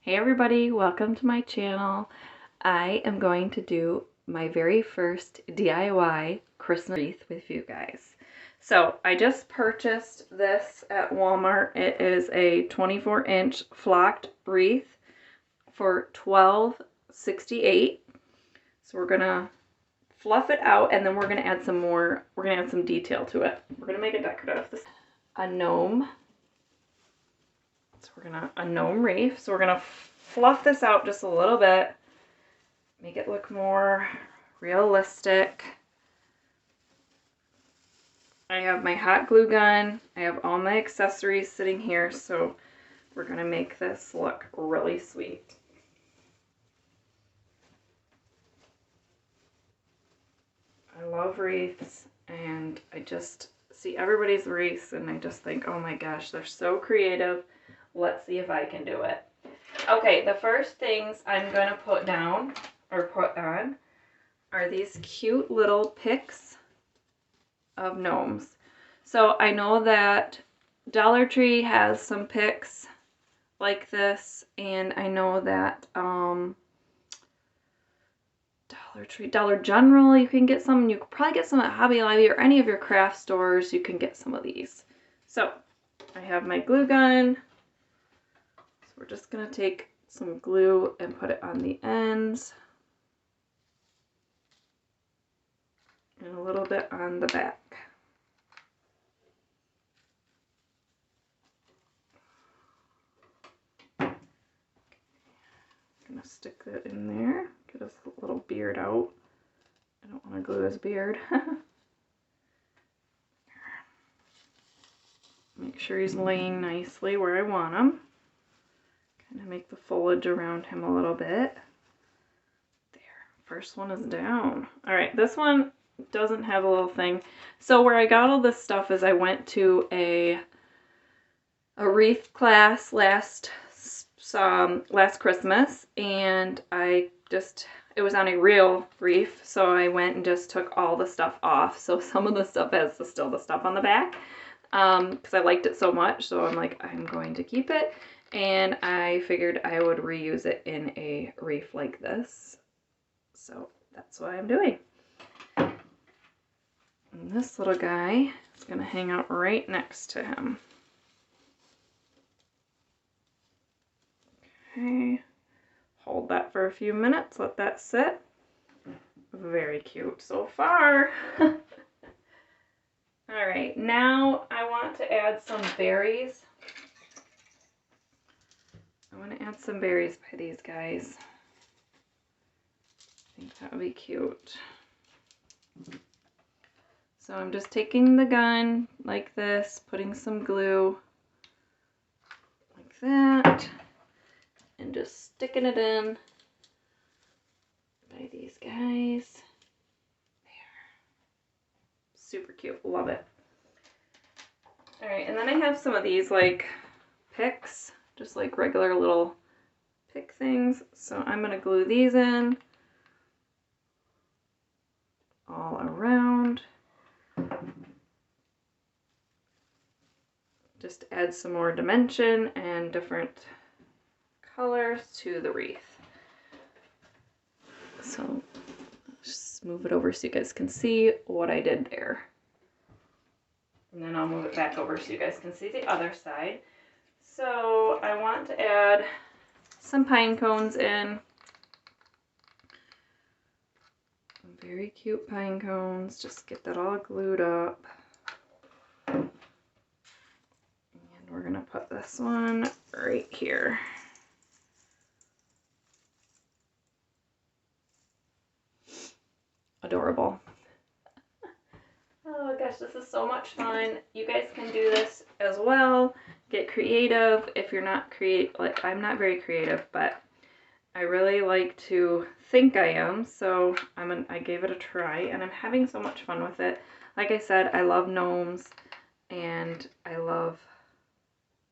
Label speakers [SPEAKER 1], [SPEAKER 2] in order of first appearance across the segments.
[SPEAKER 1] Hey everybody, welcome to my channel. I am going to do my very first DIY Christmas wreath with you guys. So I just purchased this at Walmart. It is a 24-inch flocked wreath for $12.68. So we're gonna fluff it out and then we're gonna add some detail to it. We're gonna make it decorative. This is a gnome. So we're gonna, a gnome wreath. So we're gonna fluff this out just a little bit, make it look more realistic. I have my hot glue gun. I have all my accessories sitting here, so we're gonna make this look really sweet. I love wreaths, and I just see everybody's wreaths and I just think, oh my gosh, they're so creative. Let's see if I can do it. Okay, the first things I'm going to put down, or put on, are these cute little picks of gnomes. So I know that Dollar Tree has some picks like this, and I know that Dollar General, you can get some. You could probably get some at Hobby Lobby or any of your craft stores. You can get some of these. So I have my glue gun. So we're just going to take some glue and put it on the ends and a little bit on the back. I'm going to stick that in there, get his little beard out. I don't want to glue his beard. Make sure he's laying nicely where I want him. Kind of make the foliage around him a little bit. There, first one is down. All right, this one doesn't have a little thing. So where I got all this stuff is I went to a wreath class last Christmas, and it was on a real wreath, so I went and just took all the stuff off. So some of the stuff has still the stuff on the back, because I liked it so much, so I'm like, I'm going to keep it. And I figured I would reuse it in a wreath like this. So that's what I'm doing. And this little guy is going to hang out right next to him. Okay. Hold that for a few minutes. Let that sit. Very cute so far. Alright, now I want to add some berries. I want to add some berries by these guys. I think that would be cute. So I'm just taking the gun like this, putting some glue like that, and just sticking it in by these guys. There. Super cute. Love it. Alright, and then I have some of these like picks. Just like regular little pick things. So I'm going to glue these in all around. Just add some more dimension and different colors to the wreath. So just move it over so you guys can see what I did there. And then I'll move it back over so you guys can see the other side. So I want to add some pine cones in. Very cute pine cones. Just get that all glued up. And we're going to put this one right here. Adorable. Oh gosh, this is so much fun. You guys can do this as well. Get creative if you're not creative. Like, I'm not very creative, but I really like to think I am, so I gave it a try, and I'm having so much fun with it. Like I said, I love gnomes, and I love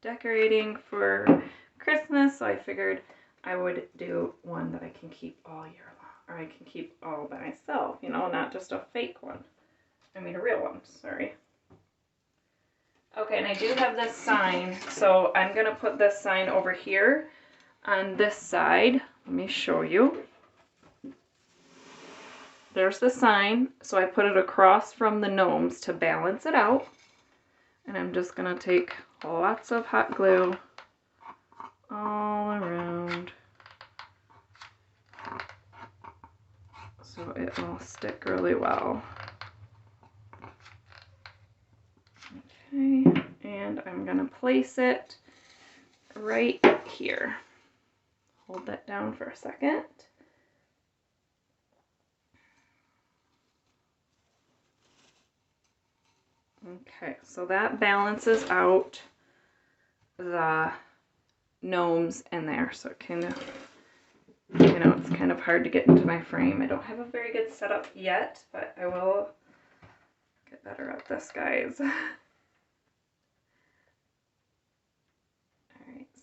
[SPEAKER 1] decorating for Christmas, so I figured I would do one that I can keep all year long, or I can keep all by myself, you know, not just a fake one. I mean a real one, sorry. Okay, and I do have this sign, so I'm going to put this sign over here. on this side, let me show you. There's the sign, so I put it across from the gnomes to balance it out. And I'm just going to take lots of hot glue all around so it will stick really well. Okay, and I'm going to place it right here. Hold that down for a second. Okay, so that balances out the gnomes in there, so it kind of, you know, it's kind of hard to get into my frame. I don't have a very good setup yet, but I will get better at this, guys. Alright,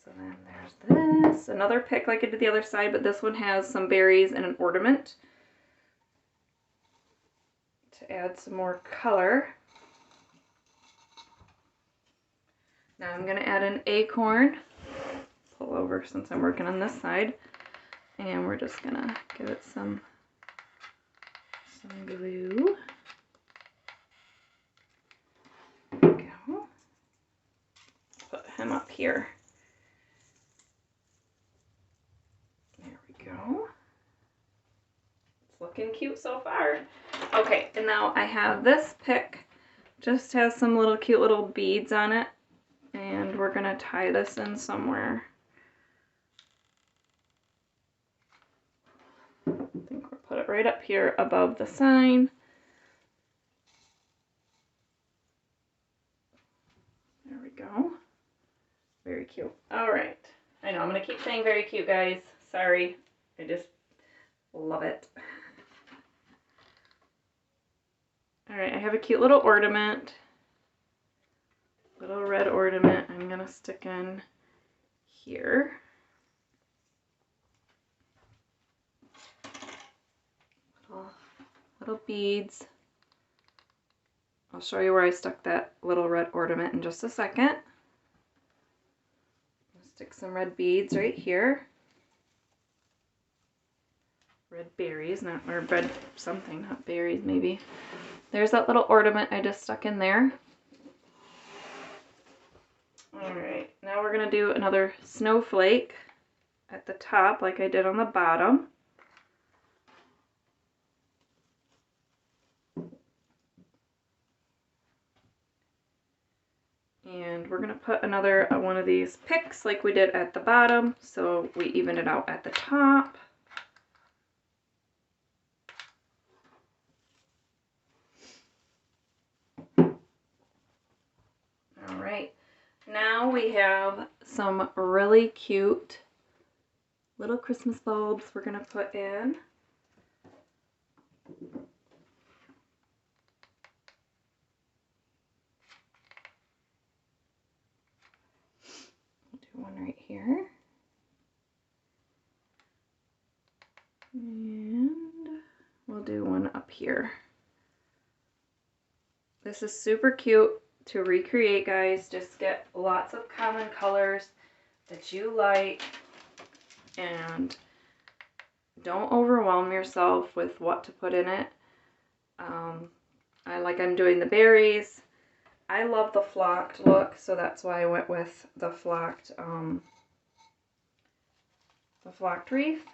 [SPEAKER 1] so then there's this. Another pick like I did the other side, but this one has some berries and an ornament to add some more color. Now I'm going to add an acorn. Pull over since I'm working on this side. And we're just going to give it some glue. There we go. Put him up here. There we go. It's looking cute so far. Okay, and now I have this pick. Just has some little cute little beads on it. And we're going to tie this in somewhere. I think we'll put it right up here above the sign. There we go. Very cute. All right. I know I'm going to keep saying very cute, guys. Sorry. I just love it. All right. I have a cute little ornament. Little red ornament I'm going to stick in here. Little beads. I'll show you where I stuck that little red ornament in just a second. I'll stick some red beads right here. Red berries, or red something, not berries maybe. There's that little ornament I just stuck in there. Alright, now we're going to do another snowflake at the top like I did on the bottom. And we're going to put another one of these picks like we did at the bottom, so we even it out at the top. Alright, now we have some really cute little Christmas bulbs we're going to put in. One right here, and we'll do one up here. This is super cute to recreate, guys. Just get lots of common colors that you like and don't overwhelm yourself with what to put in it. I'm doing the berries. I love the flocked look, so that's why I went with the flocked wreath.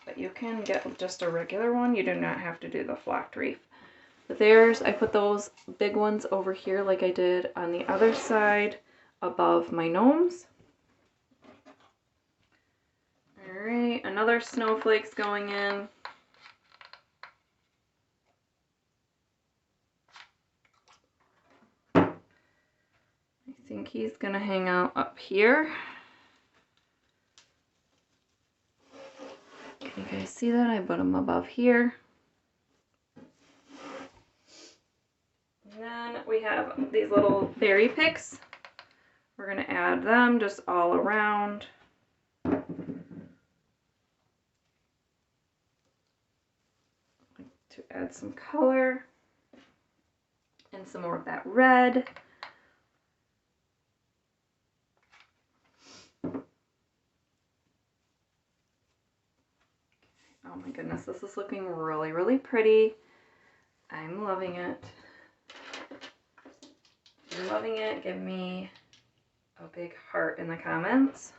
[SPEAKER 1] But you can get just a regular one. You do not have to do the flocked wreath. But I put those big ones over here like I did on the other side above my gnomes. Alright, another snowflake's going in. I think he's going to hang out up here. Can you guys see that? I put him above here. And then we have these little berry picks. We're going to add them just all around. To add some color and some more of that red. Oh my goodness, this is looking really, really pretty. I'm loving it. I'm loving it. Give me a big heart in the comments.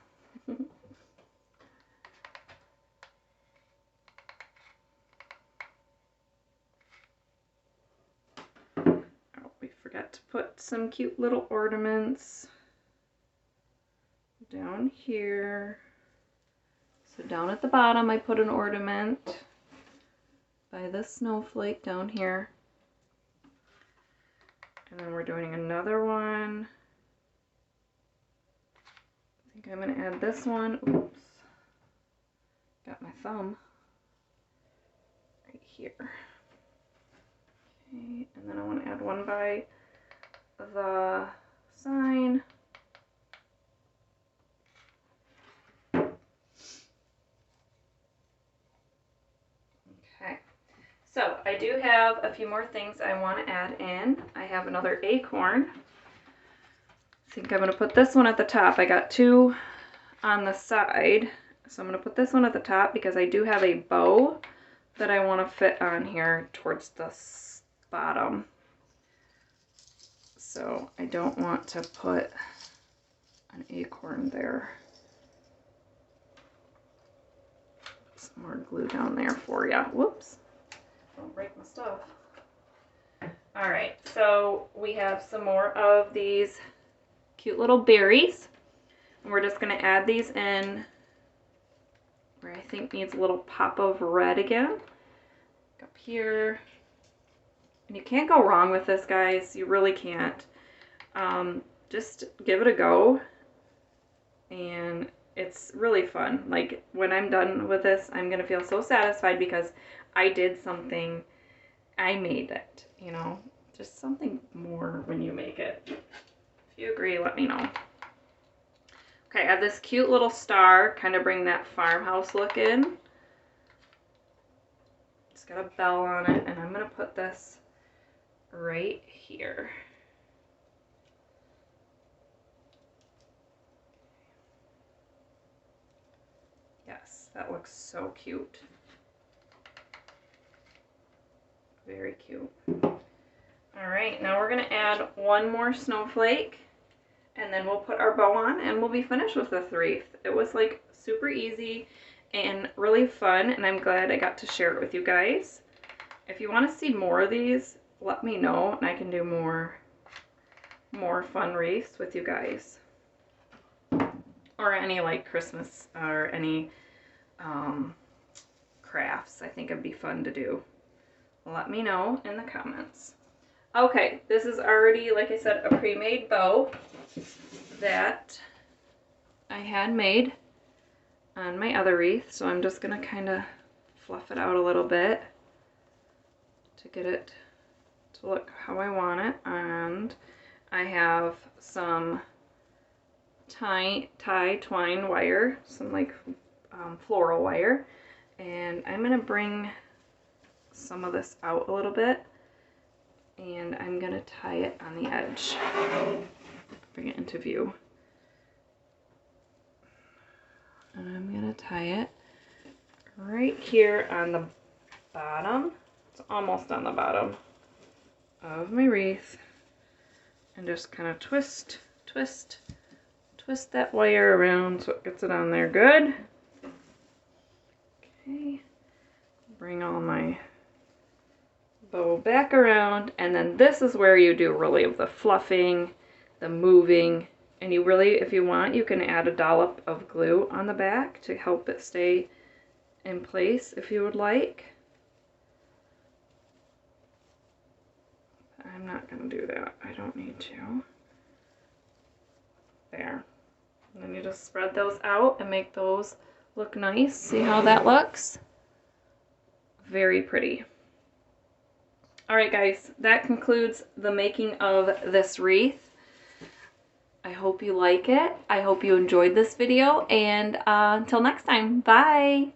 [SPEAKER 1] Oh, we forgot to put some cute little ornaments down here. So down at the bottom I put an ornament by the snowflake down here. And then we're doing another one. I think I'm going to add this one. Oops. Got my thumb right here. Okay, and then I want to add one by the sign. Okay, so I do have a few more things I want to add in. I have another acorn. I think I'm going to put this one at the top. I got two on the side, so I'm going to put this one at the top because I do have a bow that I want to fit on here towards the bottom. So I don't want to put an acorn there. Some more glue down there for ya. Whoops. Don't break my stuff. Alright, so we have some more of these cute little berries. And we're just going to add these in where I think needs a little pop of red again. Up here. And you can't go wrong with this, guys. You really can't. Just give it a go. And it's really fun. Like, when I'm done with this, I'm going to feel so satisfied because I did something. I made it, you know. Just something more when you make it. If you agree, let me know. Okay, I have this cute little star, kind of bring that farmhouse look in. It's got a bell on it, and I'm going to put this right here. Yes, that looks so cute. Very cute. All right, now we're going to add one more snowflake, and then we'll put our bow on, and we'll be finished with this wreath. It was like super easy and really fun, and I'm glad I got to share it with you guys. If you want to see more of these, let me know, and I can do more fun wreaths with you guys. Or any like Christmas or any crafts. I think it'd be fun to do. Let me know in the comments. Okay, this is already, like I said, a pre-made bow that I had made on my other wreath. So I'm just going to kind of fluff it out a little bit to get it to look how I want it. And I have some tie twine wire, some like floral wire, and I'm going to bring some of this out a little bit, and I'm going to tie it on the edge. Bring it into view. And I'm going to tie it right here on the bottom. It's almost on the bottom of my wreath. And just kind of twist that wire around so it gets it on there good. Okay. Bring all my bow back around, and then this is where you do really of the fluffing, the moving, and you really, if you want, you can add a dollop of glue on the back to help it stay in place if you would like. I'm not going to do that. I don't need to. There. And then you just spread those out and make those look nice. See how that looks? Very pretty. Alright guys, that concludes the making of this wreath. I hope you like it. I hope you enjoyed this video, and until next time, bye!